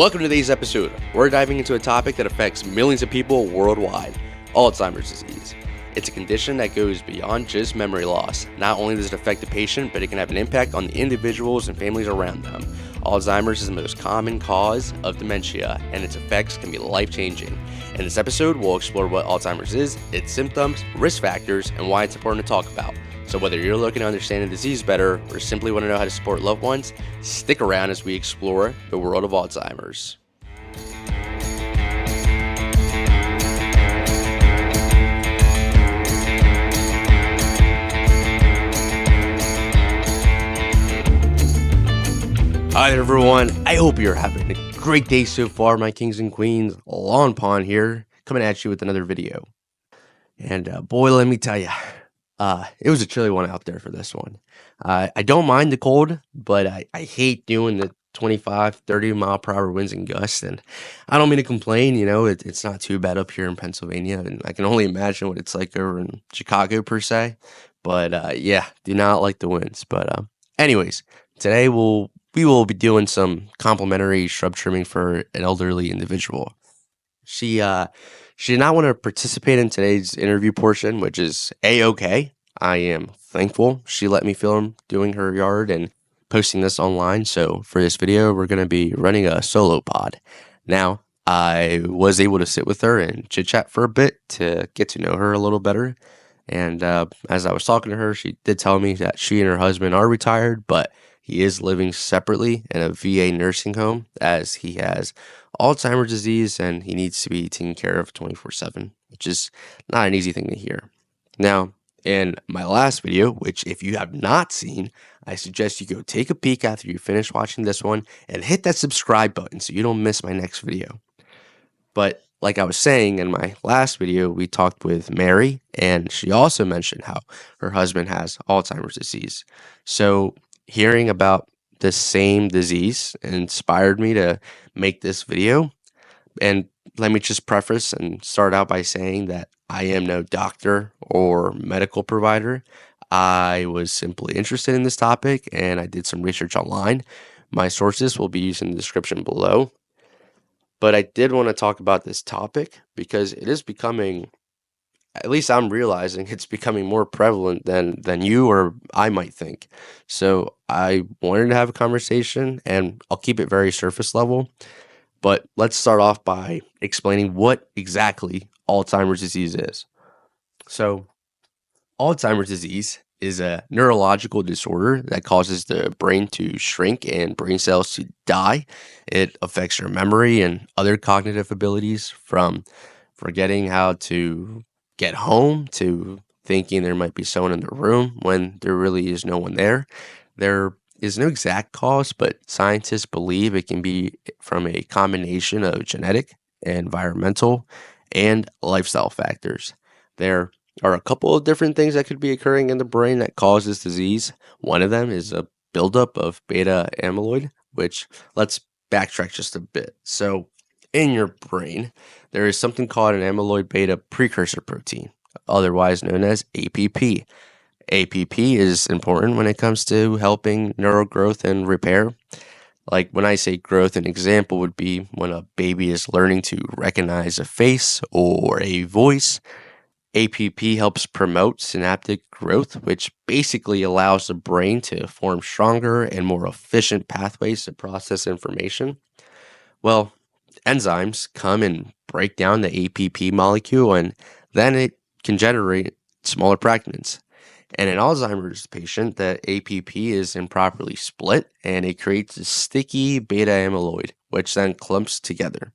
Welcome to today's episode. We're diving into a topic that affects millions of people worldwide, Alzheimer's disease. It's a condition that goes beyond just memory loss. Not only does it affect the patient, but it can have an impact on the individuals and families around them. Alzheimer's is the most common cause of dementia, and its effects can be life-changing. In this episode, we'll explore what Alzheimer's is, its symptoms, risk factors, and why it's important to talk about. So whether you're looking to understand the disease better or simply want to know how to support loved ones, stick around as we explore the world of Alzheimer's. Hi there, everyone. I hope you're having a great day so far, my kings and queens. Lawnpod here, coming at you with another video. And boy, let me tell you, it was a chilly one out there for this one. I don't mind the cold, but I hate doing the 25, 30 mile per hour winds and gusts. And I don't mean to complain, it's not too bad up here in Pennsylvania. And I can only imagine what it's like over in Chicago per se. But yeah, do not like the winds. But anyways, today we will be doing some complimentary shrub trimming for an elderly individual. She did not want to participate in today's interview portion, which is A-okay. I am thankful she let me film doing her yard and posting this online. So for this video, we're going to be running a solo pod. Now, I was able to sit with her and chit-chat for a bit to get to know her a little better. And as I was talking to her, she did tell me that she and her husband are retired, but he is living separately in a VA nursing home as he has Alzheimer's disease and he needs to be taken care of 24/7, which is not an easy thing to hear. Now, in my last video, which if you have not seen, I suggest you go take a peek after you finish watching this one and hit that subscribe button so you don't miss my next video. But like I was saying in my last video, we talked with Mary and she also mentioned how her husband has Alzheimer's disease. So hearing about the same disease inspired me to make this video. And let me just preface and start out by saying that I am no doctor or medical provider. I was simply interested in this topic and I did some research online. My sources will be used in the description below. But I did want to talk about this topic because it is becoming, at least I'm realizing it's becoming more prevalent than you or I might think. So I wanted to have a conversation and I'll keep it very surface level. But let's start off by explaining what exactly Alzheimer's disease is. So Alzheimer's disease is a neurological disorder that causes the brain to shrink and brain cells to die. It affects your memory and other cognitive abilities, from forgetting how to get home to thinking there might be someone in the room when there really is no one there. There is no exact cause, but scientists believe it can be from a combination of genetic, environmental, and lifestyle factors. There are a couple of different things that could be occurring in the brain that cause this disease. One of them is a buildup of beta amyloid, which let's backtrack just a bit. So in your brain, there is something called an amyloid beta precursor protein, otherwise known as APP. APP is important when it comes to helping neural growth and repair. Like when I say growth, an example would be when a baby is learning to recognize a face or a voice. APP helps promote synaptic growth, which basically allows the brain to form stronger and more efficient pathways to process information. Well, enzymes come and break down the APP molecule, and then it can generate smaller fragments. And in Alzheimer's patient, the APP is improperly split, and it creates a sticky beta amyloid, which then clumps together.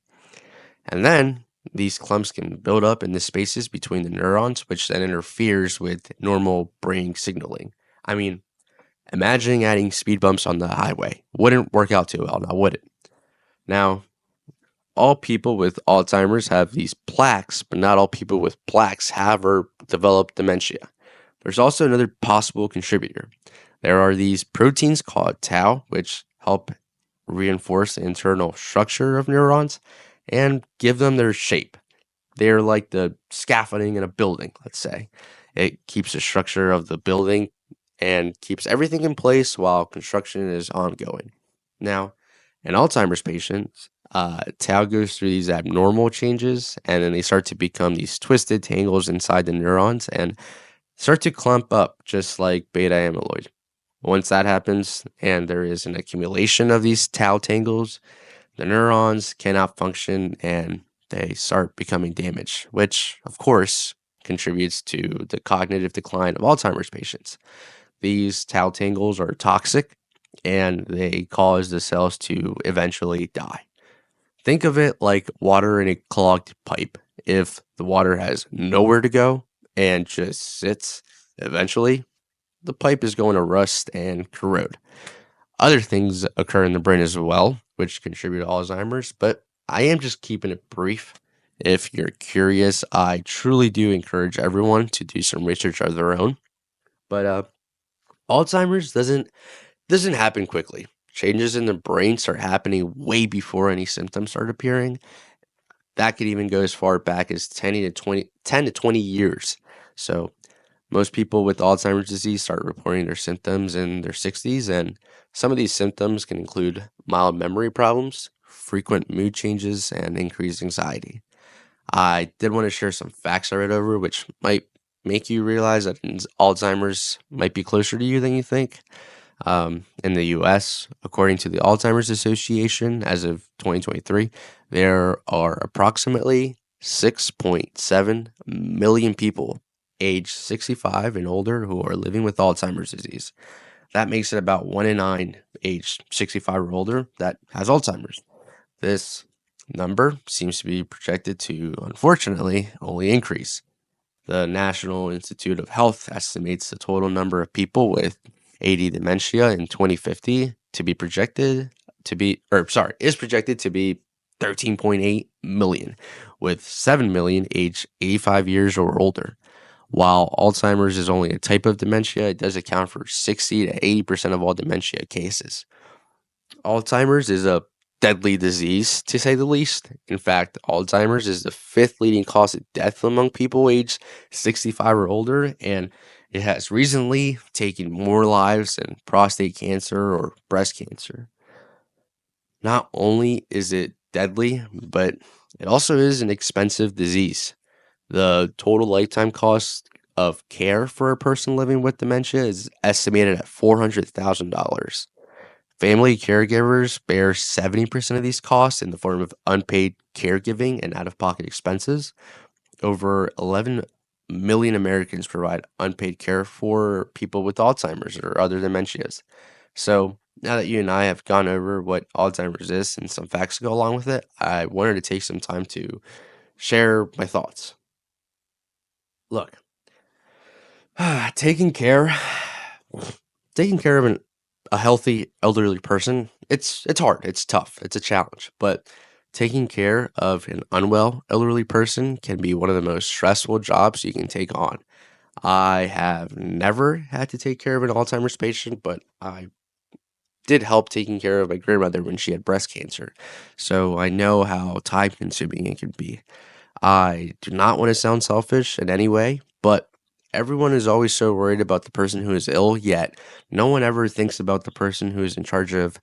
And then these clumps can build up in the spaces between the neurons, which then interferes with normal brain signaling. I mean, imagine adding speed bumps on the highway. Wouldn't work out too well, now would it? Now, all people with Alzheimer's have these plaques, but not all people with plaques have or develop dementia. There's also another possible contributor. There are these proteins called tau, which help reinforce the internal structure of neurons and give them their shape. They're like the scaffolding in a building, let's say. It keeps the structure of the building and keeps everything in place while construction is ongoing. Now, in Alzheimer's patients, tau goes through these abnormal changes, and then they start to become these twisted tangles inside the neurons and start to clump up just like beta amyloid. Once that happens and there is an accumulation of these tau tangles, the neurons cannot function and they start becoming damaged, which, of course, contributes to the cognitive decline of Alzheimer's patients. These tau tangles are toxic and they cause the cells to eventually die. Think of it like water in a clogged pipe. If the water has nowhere to go and just sits, eventually the pipe is going to rust and corrode. Other things occur in the brain as well, which contribute to Alzheimer's, but I am just keeping it brief. If you're curious, I truly do encourage everyone to do some research of their own. But Alzheimer's doesn't happen quickly. Changes in the brain start happening way before any symptoms start appearing. That could even go as far back as 10 to 20 years. So most people with Alzheimer's disease start reporting their symptoms in their 60s, and some of these symptoms can include mild memory problems, frequent mood changes, and increased anxiety. I did want to share some facts I read over, which might make you realize that Alzheimer's might be closer to you than you think. In the US, according to the Alzheimer's Association, as of 2023, there are approximately 6.7 million people age 65 and older who are living with Alzheimer's disease. That makes it about 1 in 9 age 65 or older that has Alzheimer's. This number seems to be projected to, unfortunately, only increase. The National Institute of Health estimates the total number of people with AD dementia in 2050 is projected to be 13.8 million, with 7 million aged 85 years or older. While Alzheimer's is only a type of dementia, it does account for 60 to 80% of all dementia cases. Alzheimer's is a deadly disease, to say the least. In fact, Alzheimer's is the 5th leading cause of death among people aged 65 or older, and it has recently taken more lives than prostate cancer or breast cancer. Not only is it deadly, but it also is an expensive disease. The total lifetime cost of care for a person living with dementia is estimated at $400,000. Family caregivers bear 70% of these costs in the form of unpaid caregiving and out-of-pocket expenses. Over 11 million Americans provide unpaid care for people with Alzheimer's or other dementias. So now that you and I have gone over what Alzheimer's is and some facts to go along with it, I wanted to take some time to share my thoughts. Look, taking care of a healthy elderly person, it's hard, it's tough, it's a challenge. But taking care of an unwell elderly person can be one of the most stressful jobs you can take on. I have never had to take care of an Alzheimer's patient, but I did help taking care of my grandmother when she had breast cancer. So I know how time consuming it can be. I do not want to sound selfish in any way, but everyone is always so worried about the person who is ill, yet no one ever thinks about the person who is in charge of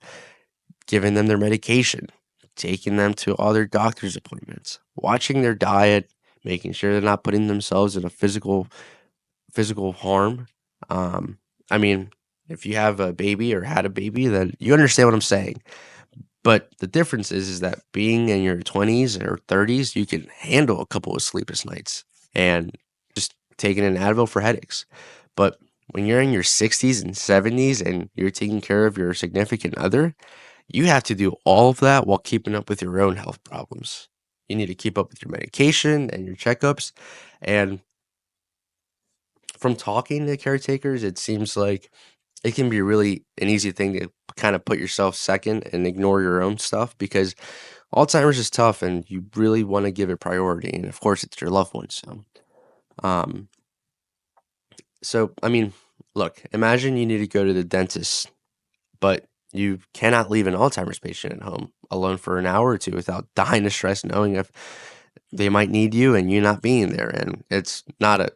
giving them their medication, taking them to all their doctor's appointments, watching their diet, making sure they're not putting themselves in a physical harm. I mean, if you have a baby or had a baby, then you understand what I'm saying. But the difference is that being in your 20s or 30s, you can handle a couple of sleepless nights and just taking an Advil for headaches. But when you're in your 60s and 70s and you're taking care of your significant other, you have to do all of that while keeping up with your own health problems. You need to keep up with your medication and your checkups. And from talking to caretakers, it seems like it can be really an easy thing to kind of put yourself second and ignore your own stuff, because Alzheimer's is tough and you really want to give it priority. And of course, it's your loved ones. Um, I mean, look, imagine you need to go to the dentist, but you cannot leave an Alzheimer's patient at home alone for an hour or two without dying of stress, knowing if they might need you and you not being there. And it's not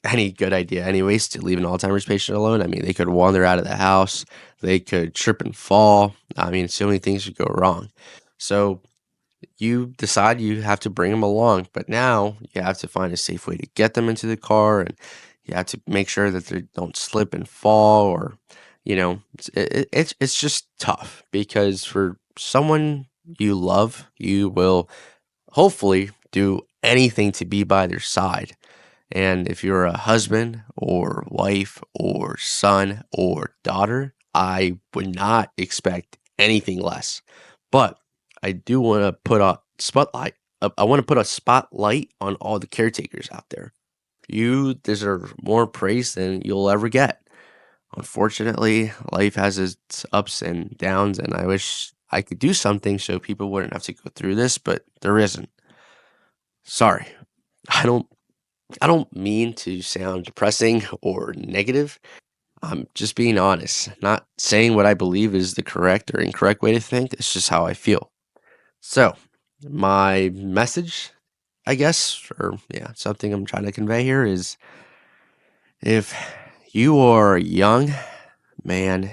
any good idea anyways to leave an Alzheimer's patient alone. I mean, they could wander out of the house, they could trip and fall. I mean, so many things could go wrong. So you decide you have to bring them along, but now you have to find a safe way to get them into the car, and you have to make sure that they don't slip and fall, or it's just tough because for someone you love, you will hopefully do anything to be by their side. And if you're a husband or wife or son or daughter, I would not expect anything less. But I do want to put a spotlight. I want to put a spotlight on all the caretakers out there. You deserve more praise than you'll ever get. Unfortunately, life has its ups and downs, and I wish I could do something so people wouldn't have to go through this, but there isn't. Sorry. I don't mean to sound depressing or negative. I'm just being honest, not saying what I believe is the correct or incorrect way to think. It's just how I feel. So, my message, I guess, or yeah, something I'm trying to convey here is if you are young, man,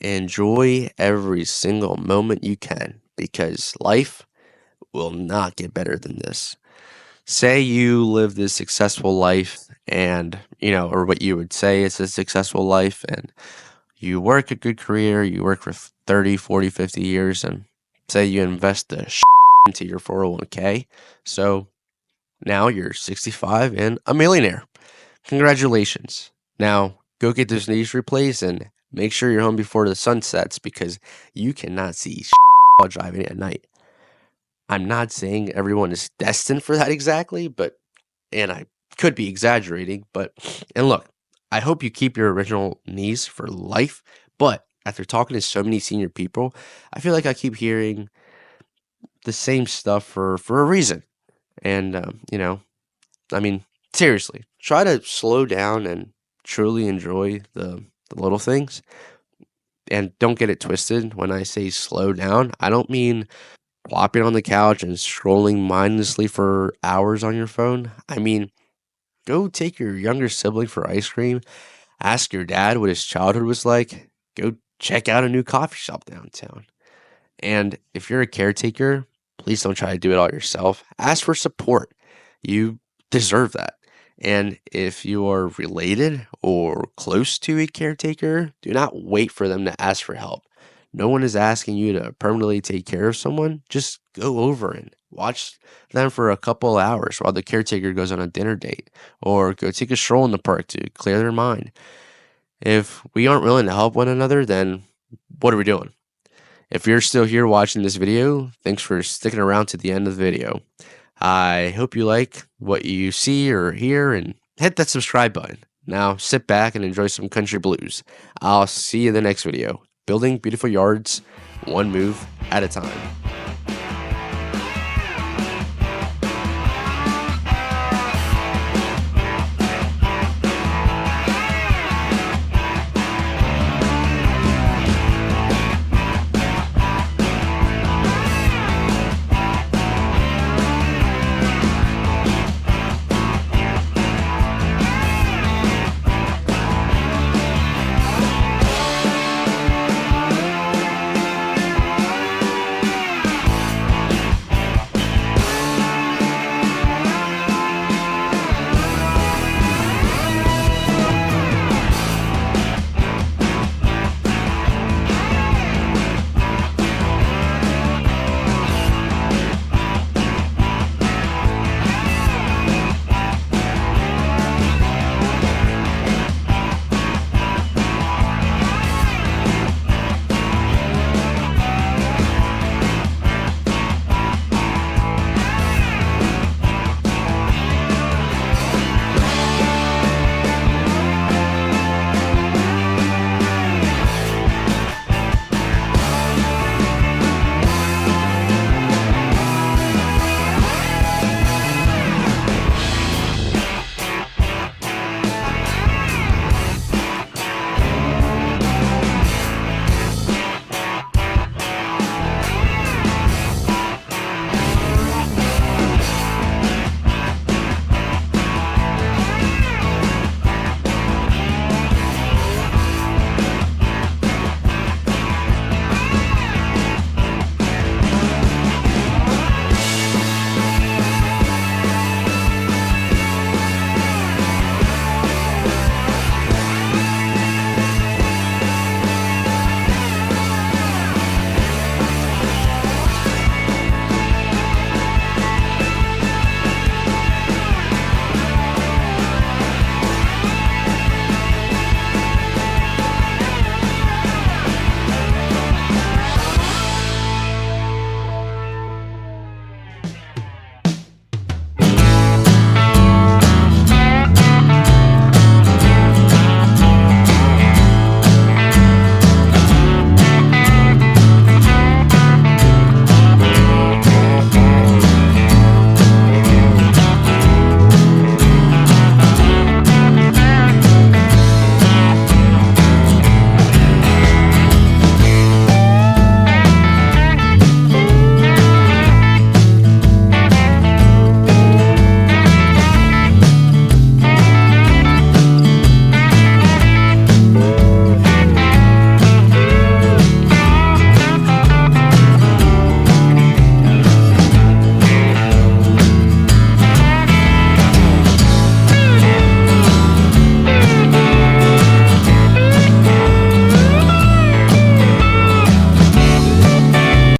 enjoy every single moment you can because life will not get better than this. Say you live this successful life and, or what you would say is a successful life, and you work a good career, you work for 30, 40, 50 years, and say you invest the into your 401k. So now you're 65 and a millionaire. Congratulations. Now go get those knees replaced and make sure you're home before the sun sets because you cannot see while driving at night. I'm not saying everyone is destined for that exactly, and I could be exaggerating, and look, I hope you keep your original knees for life, but after talking to so many senior people, I feel like I keep hearing the same stuff for a reason. And, I mean, seriously, try to slow down and truly enjoy the little things. And don't get it twisted. When I say slow down, I don't mean plopping on the couch and scrolling mindlessly for hours on your phone. I mean, go take your younger sibling for ice cream. Ask your dad what his childhood was like. Go check out a new coffee shop downtown. And if you're a caretaker, please don't try to do it all yourself. Ask for support. You deserve that. And if you are related or close to a caretaker, do not wait for them to ask for help. No one is asking you to permanently take care of someone. Just go over and watch them for a couple hours while the caretaker goes on a dinner date, or go take a stroll in the park to clear their mind. If we aren't willing to help one another, then what are we doing? If you're still here watching this video, thanks for sticking around to the end of the video. I hope you like what you see or hear, and hit that subscribe button. Now sit back and enjoy some country blues. I'll see you in the next video. Building beautiful yards, one move at a time.